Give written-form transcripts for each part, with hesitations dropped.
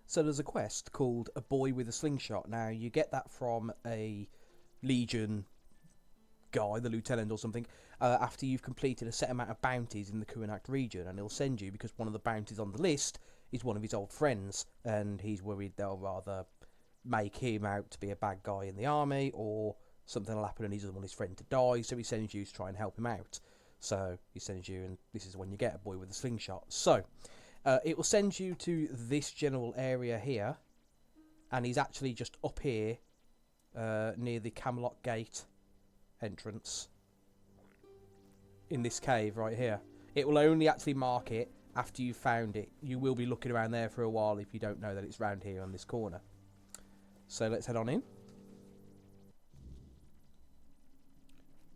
So there's a quest called A Boy with a Slingshot. Now, you get that from a Legion guy, the lieutenant or something, after you've completed a set amount of bounties in the Kunacht region, and he'll send you because one of the bounties on the list is one of his old friends, and he's worried they'll rather make him out to be a bad guy in the army, or something will happen and he doesn't want his friend to die, so he sends you to try and help him out. So he sends you, and this is when you get a boy with a slingshot. So it will send you to this general area here, and he's actually just up here near the Camelot Gate entrance in this cave right here. It will only actually mark it after you've found it. You will be looking around there for a while if you don't know that it's round here on this corner. So let's head on in.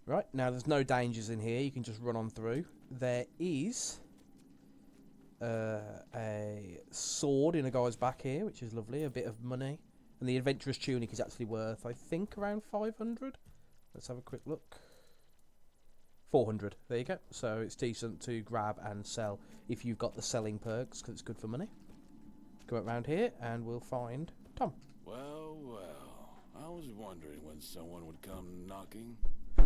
Right, now there's no dangers in here. You can just run on through. There is a sword in a guy's back here, which is lovely. A bit of money. And the adventurous tunic is actually worth, I think, around 500. Let's have a quick look. 400. There you go. So it's decent to grab and sell if you've got the selling perks, because it's good for money. Go around here and we'll find Tom. Well, I was wondering when someone would come knocking.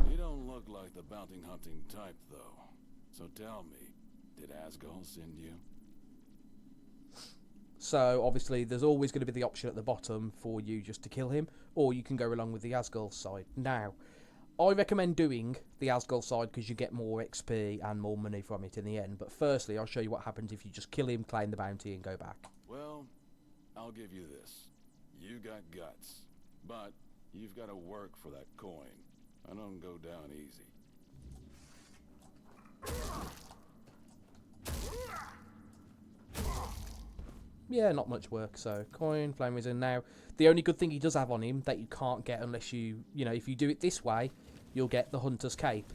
You don't look like the bounty hunting type, though. So tell me, did Asgol send you? So obviously there's always going to be the option at the bottom for you just to kill him, or you can go along with the Asgol side. Now, I recommend doing the Asgol side because you get more XP and more money from it in the end. But firstly, I'll show you what happens if you just kill him, claim the bounty, and go back. Well, I'll give you this. You got guts, but you've got to work for that coin. I don't go down easy. Yeah, not much work. So coin, flame is in now. The only good thing he does have on him that you can't get unless you know, if you do it this way, you'll get the Hunter's Cape.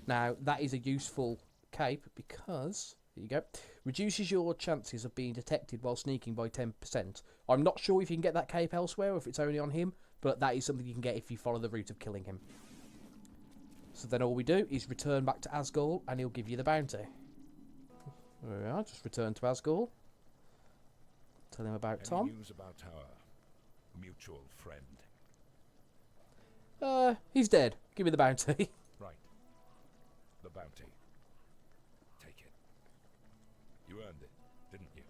Now, that is a useful cape because, here you go, reduces your chances of being detected while sneaking by 10%. I'm not sure if you can get that cape elsewhere or if it's only on him, but that is something you can get if you follow the route of killing him. So then all we do is return back to Asgol and he'll give you the bounty. There we are, just return to Asgol. Tell him about Tom. Any news about our mutual friend? He's dead. Give me the bounty. Right. The bounty. Take it. You earned it, didn't you?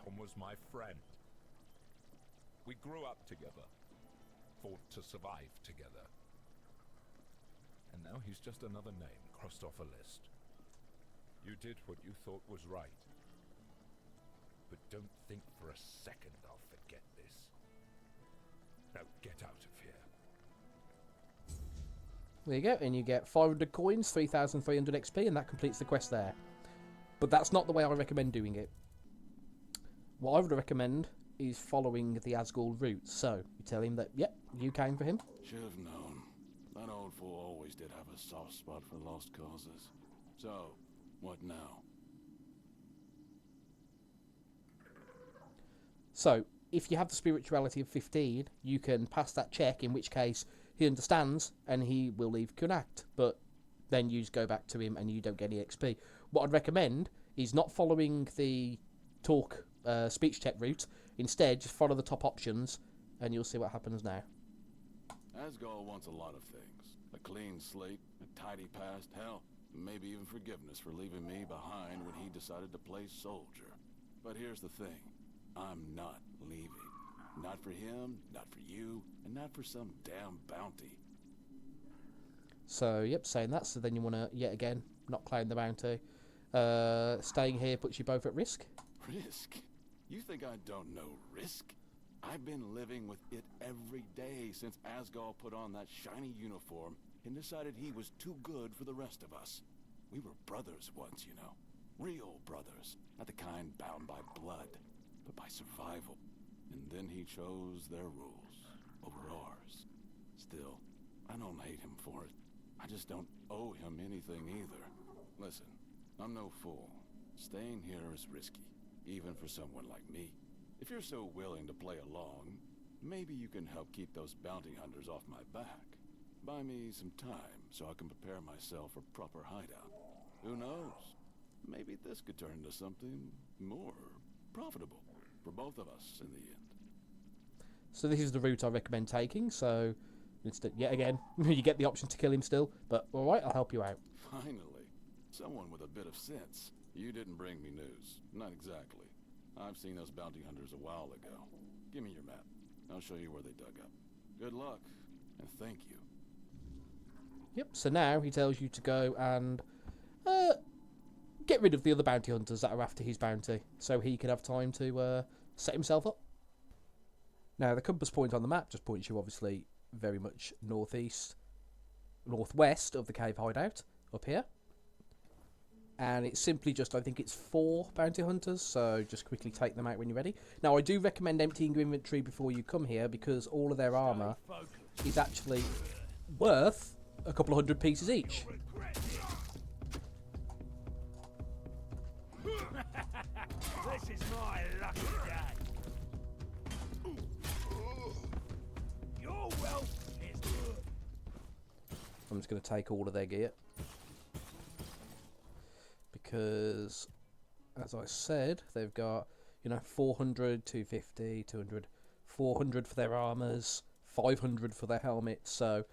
Tom was my friend. We grew up together. Fought to survive together. And now he's just another name crossed off a list. You did what you thought was right. But don't think for a second I'll forget this. Now get out of here. There you go, and you get 500 coins, 3,300 XP, and that completes the quest there. But that's not the way I recommend doing it. What I would recommend is following the Asgol route. So, you tell him that, yep, you came for him. Should have known. That old fool always did have a soft spot for lost causes. So, what now? So, if you have the spirituality of 15, you can pass that check, in which case he understands and he will leave Kunacht. But then you just go back to him and you don't get any XP. What I'd recommend is not following the talk speech check route. Instead, just follow the top options and you'll see what happens now. Asgol wants a lot of things. A clean slate, a tidy past, hell, maybe even forgiveness for leaving me behind when he decided to play soldier. But here's the thing. I'm not leaving. Not for him, not for you, and not for some damn bounty. So, yep, saying that. So then you want to, yet again, not claim the bounty. Staying here puts you both at risk. Risk? You think I don't know risk? I've been living with it every day since Asgol put on that shiny uniform and decided he was too good for the rest of us. We were brothers once, you know. Real brothers. Not the kind bound by blood, but by survival. And then he chose their rules over ours. Still, I don't hate him for it. I just don't owe him anything either. Listen, I'm no fool. Staying here is risky, even for someone like me. If you're so willing to play along, maybe you can help keep those bounty hunters off my back. Buy me some time so I can prepare myself for proper hideout. Who knows? Maybe this could turn into something more profitable. for both of us in the end. So this is the route I recommend taking, so yet again, you get the option to kill him still, but alright, I'll help you out. Finally, someone with a bit of sense. You didn't bring me news. Not exactly. I've seen those bounty hunters a while ago. Give me your map. I'll show you where they dug up. Good luck, and thank you. Yep, so now he tells you to go and get rid of the other bounty hunters that are after his bounty, so he can have time to set himself up. Now, the compass point on the map just points you, obviously, very much northwest of the cave hideout, up here. And it's simply just, I think it's 4 bounty hunters, so just quickly take them out when you're ready. Now, I do recommend emptying your inventory before you come here, because all of their armour is actually worth a couple of hundred pieces each. This is my lucky day. Your wealth is good. I'm just going to take all of their gear. Because, as I said, they've got, 400, 250, 200, 400 for their armours, 500 for their helmets, so,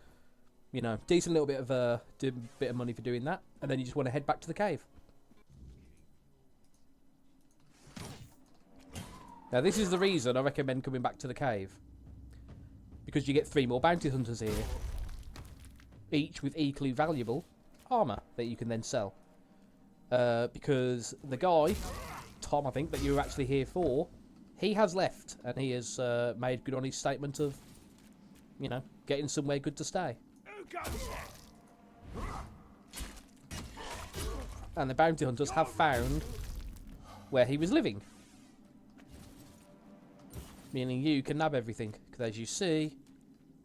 decent little bit of money for doing that, and then you just want to head back to the cave. Now, this is the reason I recommend coming back to the cave, because you get 3 more bounty hunters here, each with equally valuable armour that you can then sell. Because the guy, Tom, I think, that you were actually here for, he has left, and he has made good on his statement of, getting somewhere good to stay. Who goes there? And the bounty hunters have found where he was living. Meaning you can nab everything, because as you see,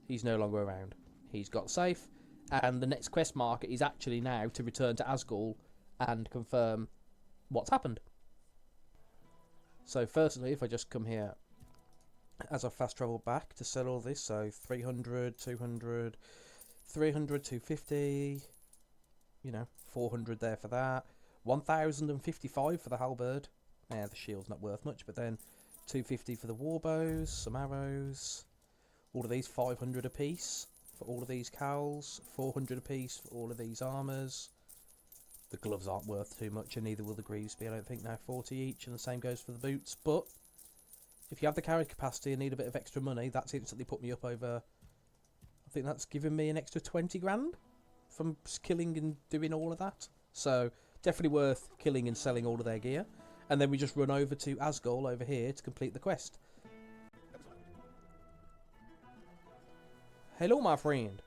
he's no longer around. He's got safe, and the next quest marker is actually now to return to Asgul and confirm what's happened. So firstly, if I just come here as I fast travel back to sell all this, so 300, 200, 300, 250, 400 there for that, 1055 for the halberd. Yeah, the shield's not worth much, but then 250 for the warbows, some arrows, all of these 500 a piece for all of these cowls, 400 a piece for all of these armours. The gloves aren't worth too much, and neither will the greaves be, I don't think, now 40 each, and the same goes for the boots. But if you have the carry capacity and need a bit of extra money, that's instantly put me up over, I think that's given me an extra 20 grand from killing and doing all of that. So definitely worth killing and selling all of their gear. And then we just run over to Asgul over here to complete the quest. Hello, my friend.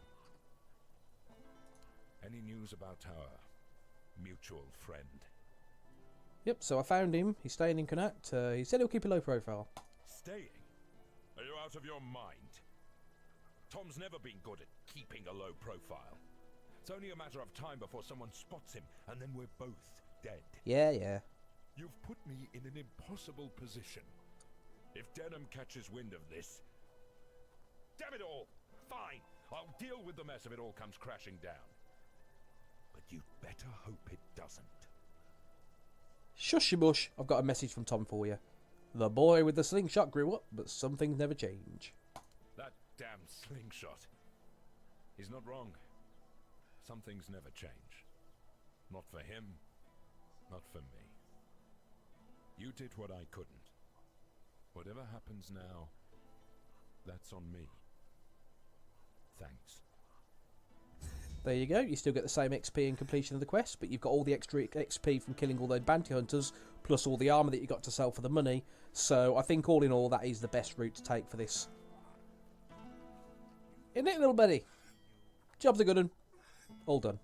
Any news about our mutual friend? Yep, so I found him. He's staying in Connacht. He said he'll keep a low profile. Staying? Are you out of your mind? Tom's never been good at keeping a low profile. It's only a matter of time before someone spots him, and then we're both dead. Yeah. You've put me in an impossible position. If Denham catches wind of this... Damn it all! Fine! I'll deal with the mess if it all comes crashing down. But you'd better hope it doesn't. Shush, bush. I've got a message from Tom for you. The boy with the slingshot grew up, but some things never change. That damn slingshot. He's not wrong. Some things never change. Not for him. Not for me. You did what I couldn't. Whatever happens now, that's on me. Thanks. There you go. You still get the same XP in completion of the quest, but you've got all the extra XP from killing all those bounty hunters, plus all the armour that you got to sell for the money. So I think all in all, that is the best route to take for this. Isn't it, little buddy? Job's a good one. All done.